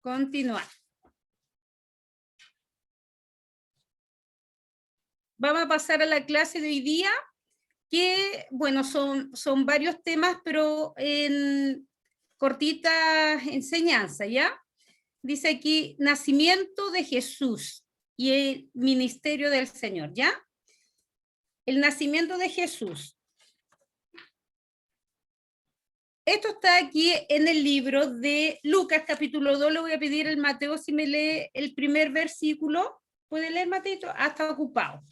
continuar. Vamos a pasar a la clase de hoy día, que, bueno, son varios temas, pero en cortita enseñanza, ¿ya? Dice aquí, nacimiento de Jesús y el ministerio del Señor, ¿ya? El nacimiento de Jesús. Esto está aquí en el libro de Lucas, capítulo 2. Le voy a pedir al Mateo si me lee el primer versículo. ¿Puede leer, Mateito? Ah, está ocupado.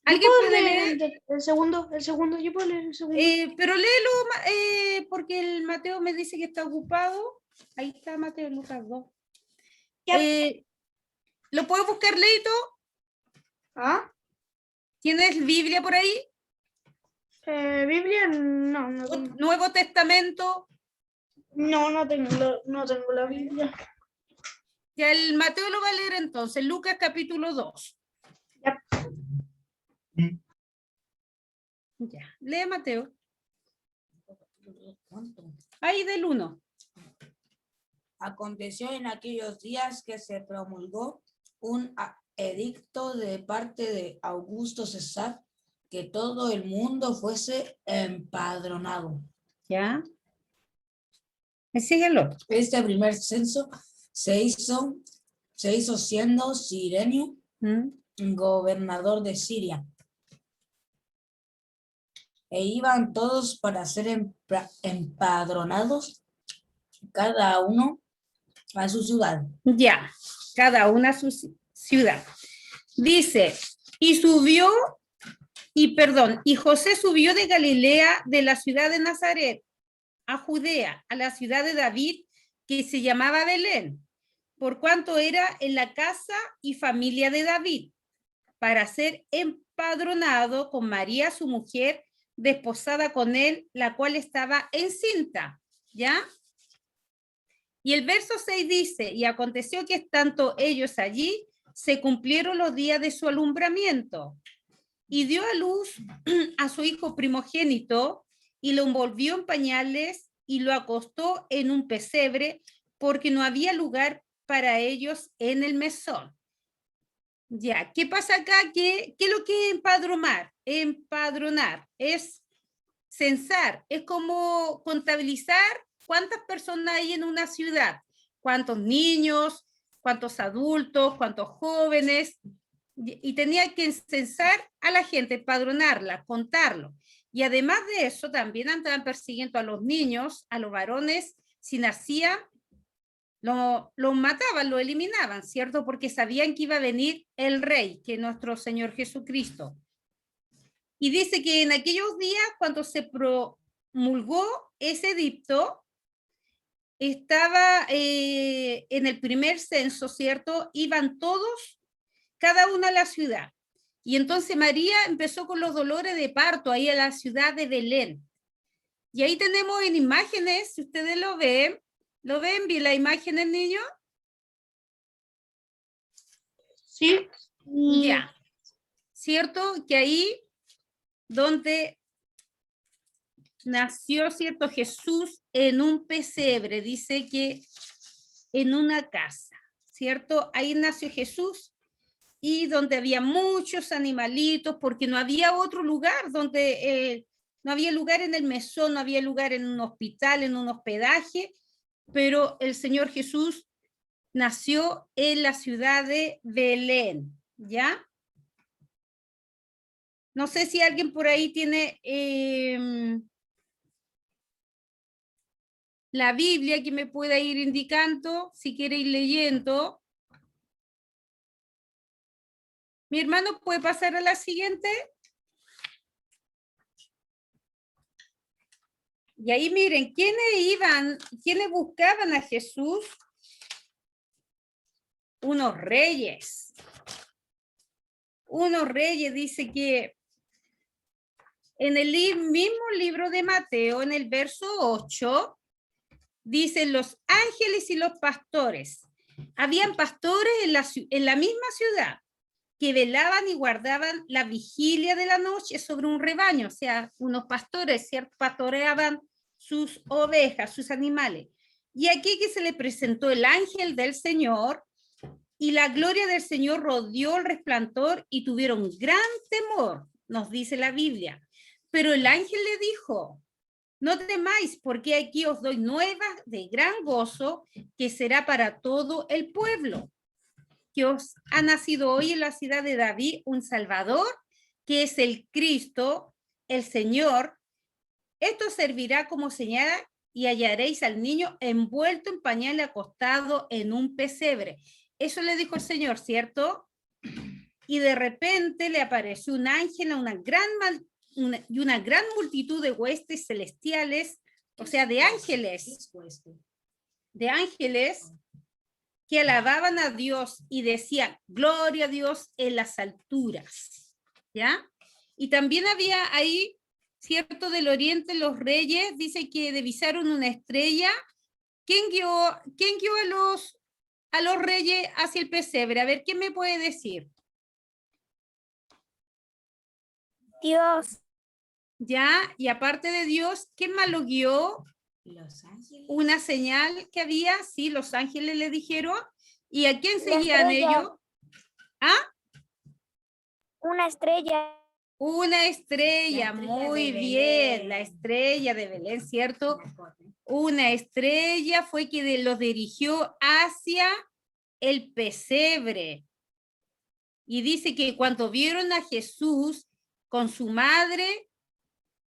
¿Alguien puede leer? El segundo, yo puedo leer el segundo. Pero léelo, porque el Mateo me dice que está ocupado. Ahí está Mateo, Lucas 2. ¿Lo puedo buscar, Leito? ¿Ah? ¿Tienes Biblia por ahí? Biblia, no tengo. Nuevo Testamento. No tengo la Biblia. Ya el Mateo lo va a leer entonces, Lucas capítulo 2. Ya. Ya, lee Mateo. Ahí del 1. Aconteció en aquellos días que se promulgó un edicto de parte de Augusto César que todo el mundo fuese empadronado. ¿Ya? Síguelo. Este primer censo se hizo siendo Cirenio gobernador de Siria. E iban todos para ser empadronados, cada uno a su ciudad. Ya, cada una a su ciudad. Dice, y José subió de Galilea, de la ciudad de Nazaret, a Judea, a la ciudad de David, que se llamaba Belén, por cuanto era en la casa y familia de David, para ser empadronado con María, su mujer, desposada con él, la cual estaba encinta, ¿ya? Y el verso 6 dice, y aconteció que estando ellos allí, se cumplieron los días de su alumbramiento, y dio a luz a su hijo primogénito, y lo envolvió en pañales, y lo acostó en un pesebre, porque no había lugar para ellos en el mesón. Ya, ¿qué pasa acá? ¿Qué es lo que es empadronar? Empadronar es censar, es como contabilizar cuántas personas hay en una ciudad, cuántos niños, cuántos adultos, cuántos jóvenes, y tenía que censar a la gente, empadronarla, contarlo. Y además de eso, también andaban persiguiendo a los niños, a los varones, si nacían, lo mataban, lo eliminaban, ¿cierto? Porque sabían que iba a venir el rey, que es nuestro Señor Jesucristo. Y dice que en aquellos días, cuando se promulgó ese edicto, estaba en el primer censo, ¿cierto? Iban todos, cada uno a la ciudad. Y entonces María empezó con los dolores de parto ahí a la ciudad de Belén. Y ahí tenemos en imágenes, si ustedes lo ven bien la imagen, el niño. Sí. Ya, ¿cierto? Que ahí donde nació, ¿cierto? Jesús en un pesebre, dice que en una casa, ¿cierto? Ahí nació Jesús y donde había muchos animalitos, porque no había otro lugar donde, no había lugar en el mesón, no había lugar en un hospital, en un hospedaje, pero el Señor Jesús nació en la ciudad de Belén, ¿ya? No sé si alguien por ahí tiene la Biblia que me pueda ir indicando, si quiere ir leyendo. Mi hermano, ¿puede pasar a la siguiente? Y ahí miren, ¿quiénes buscaban a Jesús? Unos reyes. Unos reyes, dice que en el mismo libro de Mateo, en el verso 8, dicen los ángeles y los pastores. Habían pastores en la misma ciudad que velaban y guardaban la vigilia de la noche sobre un rebaño, o sea, unos pastores, ¿cierto? Pastoreaban sus ovejas, sus animales. Y aquí que se le presentó el ángel del Señor, y la gloria del Señor rodeó el resplandor y tuvieron gran temor, nos dice la Biblia. Pero el ángel le dijo, no temáis, porque aquí os doy nuevas de gran gozo, que será para todo el pueblo. Que os ha nacido hoy en la ciudad de David un Salvador, que es el Cristo, el Señor. Esto servirá como señal y hallaréis al niño envuelto en pañal acostado en un pesebre. Eso le dijo el Señor, ¿cierto? Y de repente le apareció un ángel, una gran multitud de huestes celestiales, o sea, de ángeles, que alababan a Dios y decían, gloria a Dios en las alturas, ¿ya? Y también había ahí, cierto, del oriente los reyes, dice que divisaron una estrella. ¿Quién guió a los reyes hacia el pesebre? A ver, ¿quién me puede decir? Dios. ¿Ya? Y aparte de Dios, ¿quién más lo guió? Los ángeles. Una señal que había, sí, los ángeles le dijeron. ¿Y a quién La seguían estrella. ellos? ¿Ah? Una estrella. Una estrella, La estrella muy de bien, Belén. la estrella de Belén, ¿cierto? Mejor, ¿eh? Una estrella fue que los dirigió hacia el pesebre. Y dice que cuando vieron a Jesús con su madre,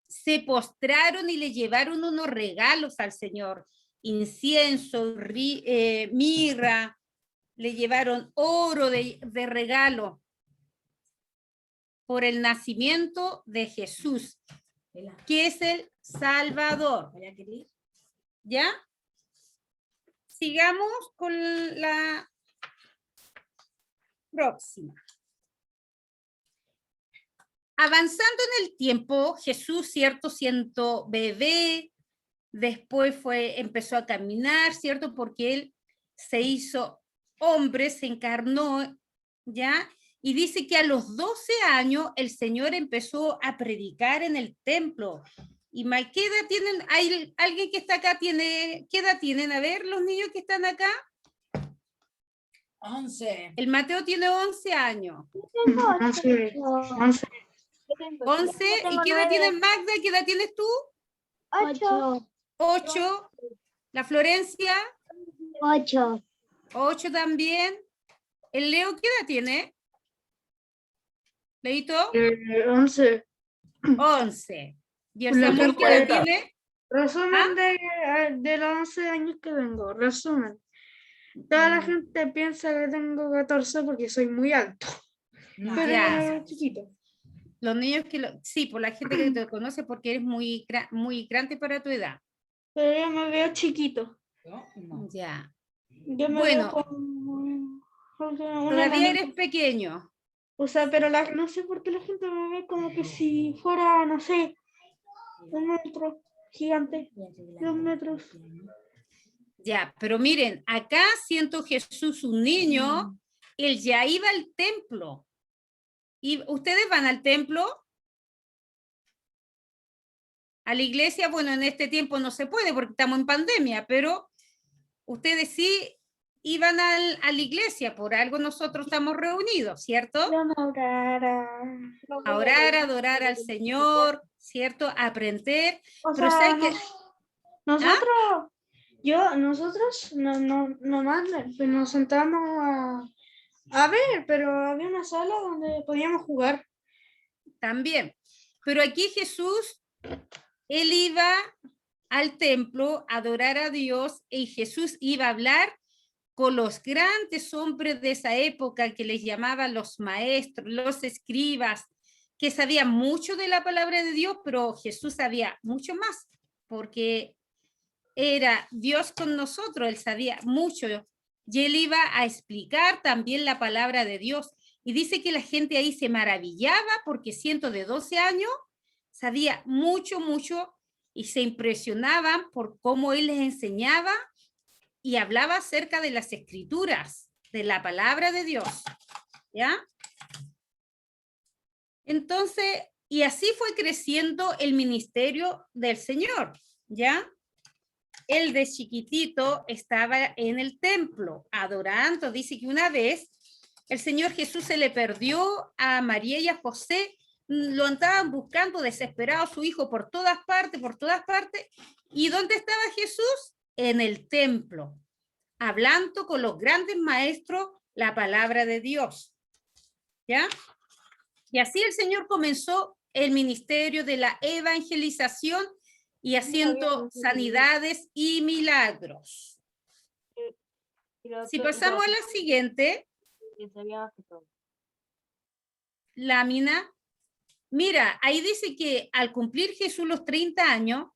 se postraron y le llevaron unos regalos al Señor. Incienso, mirra, le llevaron oro de regalo por el nacimiento de Jesús, que es el Salvador. ¿Ya? Sigamos con la próxima. Avanzando en el tiempo, Jesús, cierto, siendo bebé, después empezó a caminar, cierto, porque él se hizo hombre, se encarnó, ¿ya? Y dice que a los 12 años el Señor empezó a predicar en el templo. ¿Y qué edad tienen? ¿Hay alguien que está acá? ¿Qué edad tienen? A ver, los niños que están acá. 11. El Mateo tiene 11 años. 11. 11. ¿Y qué edad tienes, Magda? ¿Qué edad tienes tú? 8. 8. La Florencia, 8. 8 también. ¿El Leo qué edad tiene? ¿Leito? 11. 11. ¿Y el La Samuel qué edad gente- tiene? Resumen de los 11 años que tengo. Resumen. Toda la gente piensa que tengo 14 porque soy muy alto. No, Pero Ya. yo chiquito. Los niños sí, por la gente que te conoce porque eres muy grande para tu edad. Pero yo me veo chiquito. no. Ya. Yo me Bueno, veo como todavía eres pequeño. O sea, pero no sé por qué la gente me ve como que si fuera, no sé, 1 metro, gigante, 2 metros. Ya, pero miren, acá siento Jesús un niño, él ya iba al templo. ¿Y ustedes van al templo? A la iglesia, bueno, en este tiempo no se puede porque estamos en pandemia, pero ustedes sí iban a la iglesia, por algo nosotros estamos reunidos, ¿cierto? A orar, a adorar al Señor, ¿cierto? A aprender. O Pero sea, ¿sabes qué? nosotros nomás nos sentamos a ver, pero había una sala donde podíamos jugar. También. Pero aquí Jesús, él iba al templo a adorar a Dios y Jesús iba a hablar con los grandes hombres de esa época que les llamaban los maestros, los escribas, que sabían mucho de la palabra de Dios, pero Jesús sabía mucho más, porque era Dios con nosotros, él sabía mucho, y él iba a explicar también la palabra de Dios. Y dice que la gente ahí se maravillaba porque siendo de 12 años sabía mucho, y se impresionaban por cómo él les enseñaba y hablaba acerca de las escrituras, de la palabra de Dios, ¿ya? Entonces, y así fue creciendo el ministerio del Señor, ¿ya? él de chiquitito estaba en el templo adorando. Dice que una vez el Señor Jesús se le perdió a María y a José, lo andaban buscando desesperado su hijo por todas partes, ¿Y dónde estaba Jesús? En el templo, hablando con los grandes maestros la palabra de Dios. ¿Ya? Y así el Señor comenzó el ministerio de la evangelización y haciendo sanidades y milagros. Si pasamos a la siguiente lámina, mira, ahí dice que al cumplir Jesús los 30 años,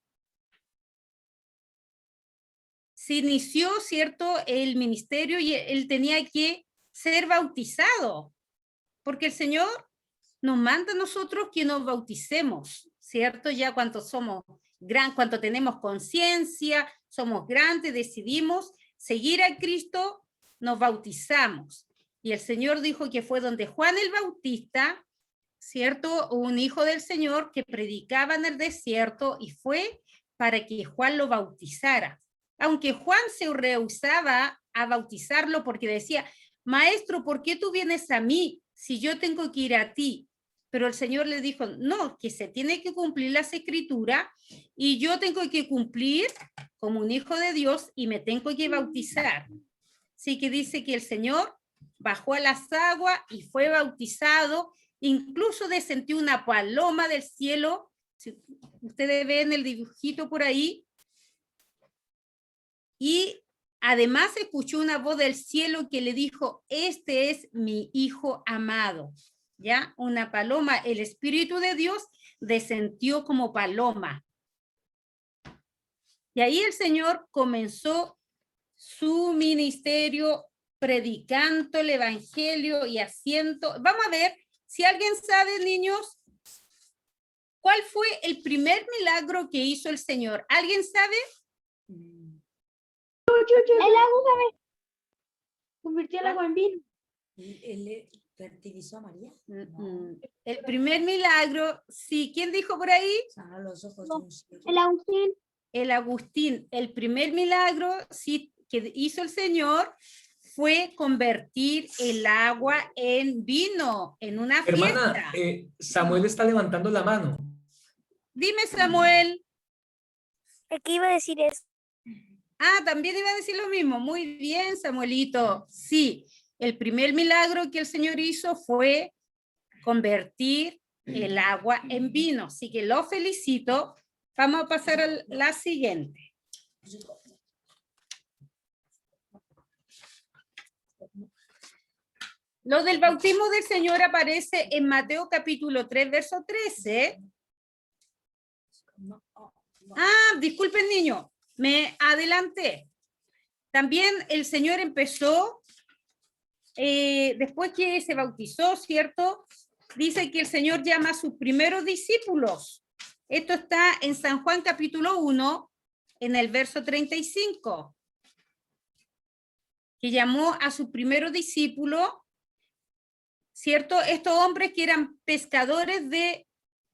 se inició, ¿cierto?, el ministerio y él tenía que ser bautizado, porque el Señor nos manda a nosotros que nos bauticemos, ¿cierto? Ya cuando somos cuando tenemos conciencia, somos grandes, decidimos seguir a Cristo, nos bautizamos. Y el Señor dijo que fue donde Juan el Bautista, ¿cierto?, un hijo del Señor que predicaba en el desierto y fue para que Juan lo bautizara. Aunque Juan se rehusaba a bautizarlo porque decía, maestro, ¿por qué tú vienes a mí si yo tengo que ir a ti? Pero el Señor le dijo, no, que se tiene que cumplir las escrituras y yo tengo que cumplir como un hijo de Dios y me tengo que bautizar. Así que dice que el Señor bajó a las aguas y fue bautizado, incluso descendió una paloma del cielo. Si ustedes ven el dibujito por ahí, y además escuchó una voz del cielo que le dijo, este es mi hijo amado. ¿Ya? Una paloma, el Espíritu de Dios descendió como paloma. Y ahí el Señor comenzó su ministerio predicando el evangelio y haciendo. Vamos a ver si alguien sabe, niños, ¿cuál fue el primer milagro que hizo el Señor? ¿Alguien sabe? El agua convirtió el agua en vino. ¿Él fertilizó a María? No. El primer milagro, sí, ¿quién dijo por ahí? Sanó los ojos de un ciego. El Agustín. El Agustín. El primer milagro, sí, que hizo el Señor fue convertir el agua en vino, en una Hermana, fiesta. Samuel está levantando la mano. Dime, Samuel. ¿Qué iba a decir eso? Ah, también iba a decir lo mismo. Muy bien, Samuelito. Sí, el primer milagro que el Señor hizo fue convertir el agua en vino. Así que lo felicito. Vamos a pasar a la siguiente. Lo del bautismo del Señor aparece en Mateo capítulo 3, verso 13. Ah, disculpen, niño, me adelanté. También el Señor empezó, después que se bautizó, ¿cierto? Dice que el Señor llama a sus primeros discípulos. Esto está en San Juan capítulo 1, en el verso 35. Que llamó a sus primeros discípulos, ¿cierto? Estos hombres que eran pescadores de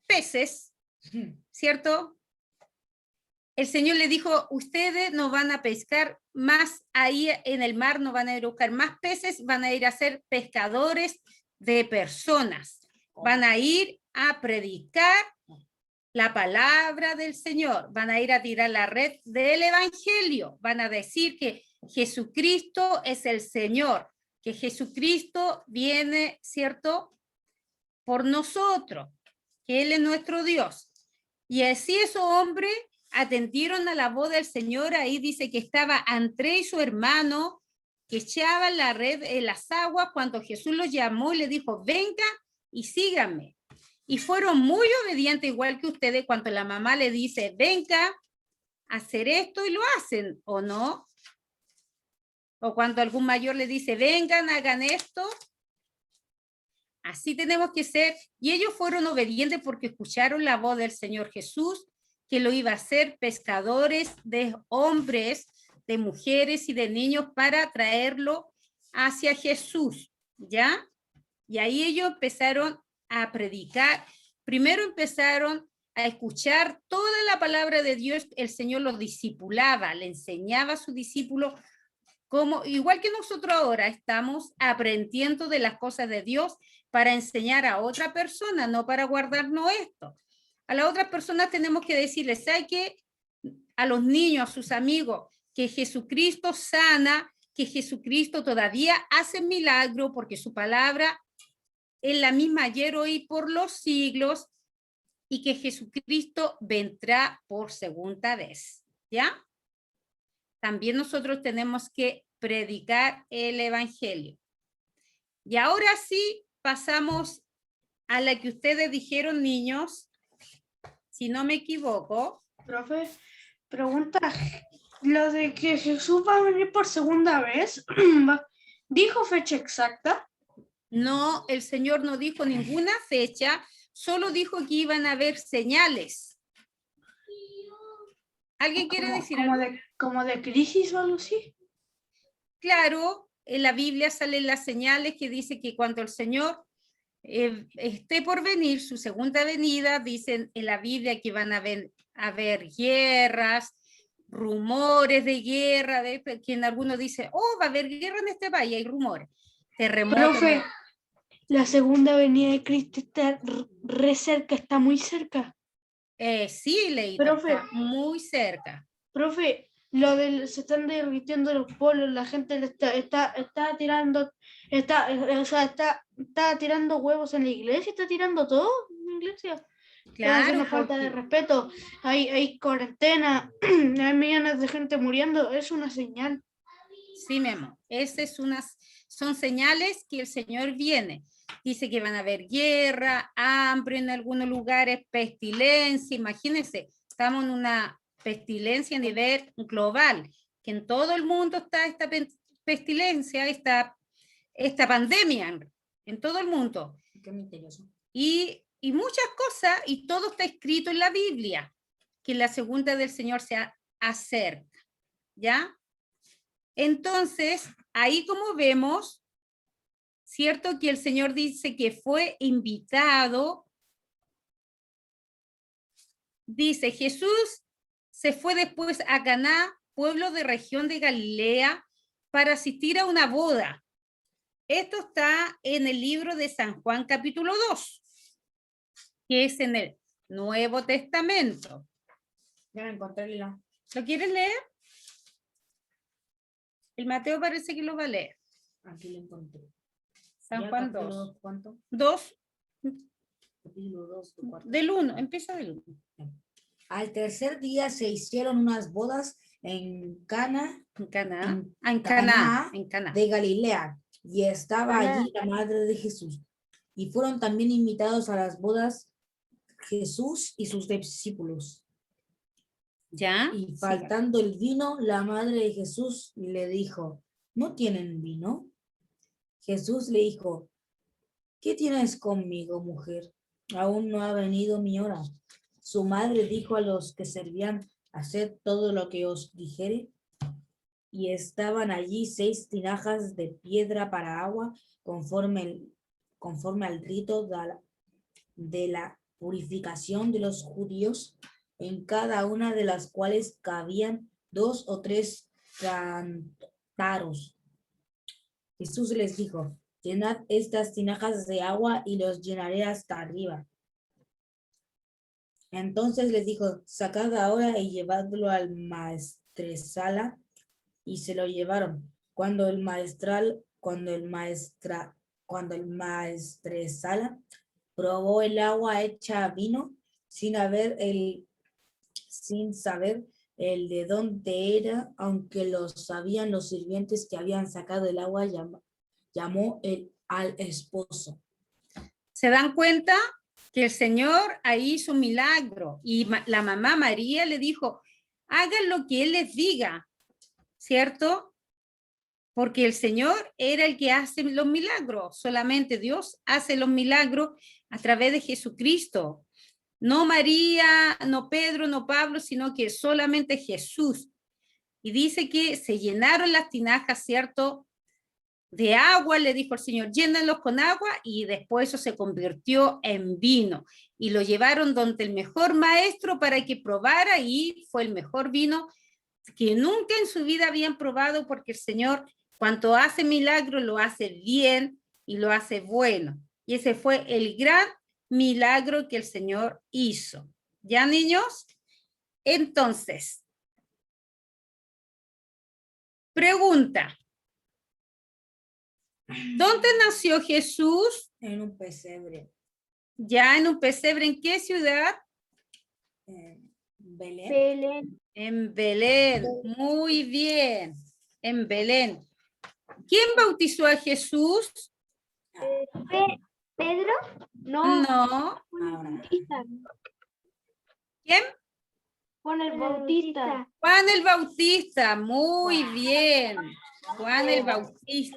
peces, ¿cierto? El Señor le dijo, ustedes no van a pescar más ahí en el mar, no van a ir a buscar más peces, van a ir a ser pescadores de personas. Van a ir a predicar la palabra del Señor, van a ir a tirar la red del evangelio, van a decir que Jesucristo es el Señor, que Jesucristo viene, ¿cierto?, por nosotros, que Él es nuestro Dios. Y así esos hombres atendieron a la voz del Señor. Ahí dice que estaba Andrés y su hermano, que echaban la red en las aguas cuando Jesús los llamó y le dijo, venga y síganme. Y fueron muy obedientes, igual que ustedes, cuando la mamá le dice, venga a hacer esto y lo hacen, ¿o no? O cuando algún mayor le dice, vengan, hagan esto. Así tenemos que ser. Y ellos fueron obedientes porque escucharon la voz del Señor Jesús, que lo iba a hacer pescadores de hombres, de mujeres y de niños para traerlo hacia Jesús, ¿ya? Y ahí ellos empezaron a predicar. Primero empezaron a escuchar toda la palabra de Dios, el Señor los discipulaba, le enseñaba a sus discípulos, como, igual que nosotros ahora estamos aprendiendo de las cosas de Dios para enseñar a otra persona, no para guardarnos esto. A las otras personas tenemos que decirles, ¿sabe qué? A los niños, a sus amigos, que Jesucristo sana, que Jesucristo todavía hace milagro, porque su palabra es la misma ayer, hoy y por los siglos, y que Jesucristo vendrá por segunda vez, ¿ya? También nosotros tenemos que predicar el evangelio. Y ahora sí pasamos a la que ustedes dijeron, niños, si no me equivoco. Profe, pregunta, lo de que Jesús va a venir por segunda vez, ¿dijo fecha exacta? No, el Señor no dijo ninguna fecha, solo dijo que iban a haber señales. ¿Alguien quiere decir algo? Como de crisis o algo así. Claro, en la Biblia salen las señales que dice que cuando el Señor esté por venir, su segunda venida, dicen en la Biblia que van a haber guerras, rumores de guerra, quien algunos dice, oh, va a haber guerra en este país, hay rumores, terremotos. Profe, la segunda venida de Cristo está re cerca, está muy cerca. Sí, Leita, Profe. está muy cerca. Profe, se están derritiendo los polos, la gente está tirando, está tirando huevos en la iglesia, está tirando todo en la iglesia. Claro, Es una falta de porque- respeto, hay cuarentena, hay millones de gente muriendo, es una señal. Sí, Memo, son señales que el Señor viene. Dice que van a haber guerra, hambre en algunos lugares, pestilencia. Imagínense, estamos en una pestilencia a nivel global, que en todo el mundo está esta pestilencia, esta pandemia, en todo el mundo. Qué misterioso. Y muchas cosas, y todo está escrito en la Biblia, que la segunda del Señor se acerca, ¿ya? Entonces, ahí como vemos, cierto que el Señor dice que fue invitado, dice Jesús se fue después a Caná, pueblo de región de Galilea, para asistir a una boda. Esto está en el libro de San Juan capítulo 2, que es en el Nuevo Testamento. Ya me encontré, Lila. ¿Lo quieres leer? El Mateo parece que lo va a leer. Aquí lo encontré. San Ya, Juan capítulo 2. ¿Cuánto? 2 Capítulo 2, tu cuarto. del 1, empieza del 1. Al tercer día se hicieron unas bodas en Cana En Caná. En En Caná. de Galilea, y estaba Caná. allí la madre de Jesús. Y fueron también invitados a las bodas Jesús y sus discípulos. ¿Ya? Y faltando el vino, la madre de Jesús le dijo, ¿no tienen vino? Jesús le dijo, ¿qué tienes conmigo, mujer? Aún no ha venido mi hora. Su madre dijo a los que servían, haced todo lo que os dijere. Y estaban allí 6 tinajas de piedra para agua, conforme al rito de la purificación de los judíos, en cada una de las cuales cabían 2 o 3 cántaros. Jesús les dijo, llenad estas tinajas de agua y los llenaré hasta arriba. Entonces les dijo, sacad ahora y llevadlo al maestresala, y se lo llevaron. Cuando el maestresala probó el agua hecha vino, sin saber el de dónde era, aunque lo sabían los sirvientes que habían sacado el agua, llamó al esposo. ¿Se dan cuenta? Que el Señor ahí hizo un milagro y la mamá María le dijo, hagan lo que Él les diga, ¿cierto? Porque el Señor era el que hace los milagros, solamente Dios hace los milagros a través de Jesucristo. No María, no Pedro, no Pablo, sino que solamente Jesús. Y dice que se llenaron las tinajas, ¿cierto? de agua, le dijo el Señor, llénenlos con agua, y después eso se convirtió en vino. Y lo llevaron donde el mejor maestro para que probara, y fue el mejor vino que nunca en su vida habían probado, porque el Señor, cuando hace milagro, lo hace bien y lo hace bueno. Y ese fue el gran milagro que el Señor hizo. ¿Ya, niños? Entonces, pregunta. ¿Dónde nació Jesús? En un pesebre. Ya, en un pesebre. ¿En qué ciudad? Belén. Belén. En Belén. Muy bien. En Belén. ¿Quién bautizó a Jesús? ¿Pedro? No. No. Ahora. ¿Quién? Juan el Bautista. Juan el Bautista. Muy bien. Juan el Bautista.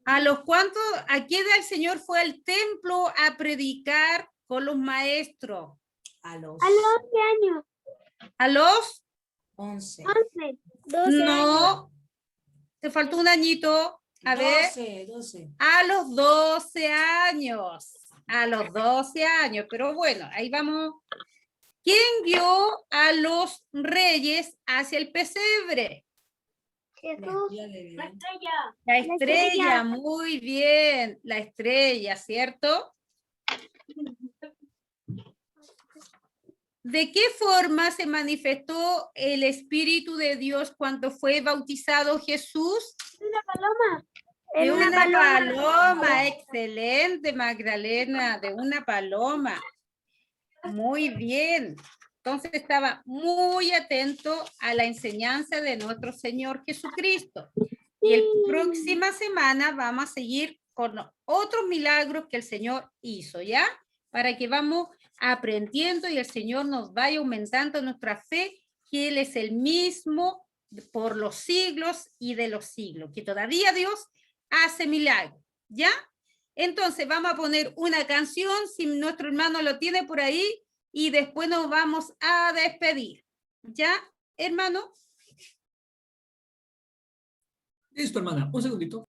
¿A qué edad el Señor fue al templo a predicar con los maestros? A los 11 años. ¿A los? 11. 12 No. Te faltó un añito. A ver. 12. A los 12 años. A los 12 años. Pero bueno, ahí vamos. ¿Quién guió a los reyes hacia el pesebre? Jesús. La estrella, muy bien. La estrella, ¿cierto? ¿De qué forma se manifestó el Espíritu de Dios cuando fue bautizado Jesús? Una paloma. De una paloma. Excelente, Magdalena, de una paloma. Muy bien. Entonces estaba muy atento a la enseñanza de nuestro Señor Jesucristo. Y la próxima semana vamos a seguir con otros milagros que el Señor hizo, ¿ya? Para que vamos aprendiendo y el Señor nos vaya aumentando nuestra fe, que Él es el mismo por los siglos y de los siglos, que todavía Dios hace milagros, ¿ya? Entonces vamos a poner una canción, si nuestro hermano lo tiene por ahí, y después nos vamos a despedir. ¿Ya, hermano? Listo, hermana. Un segundito.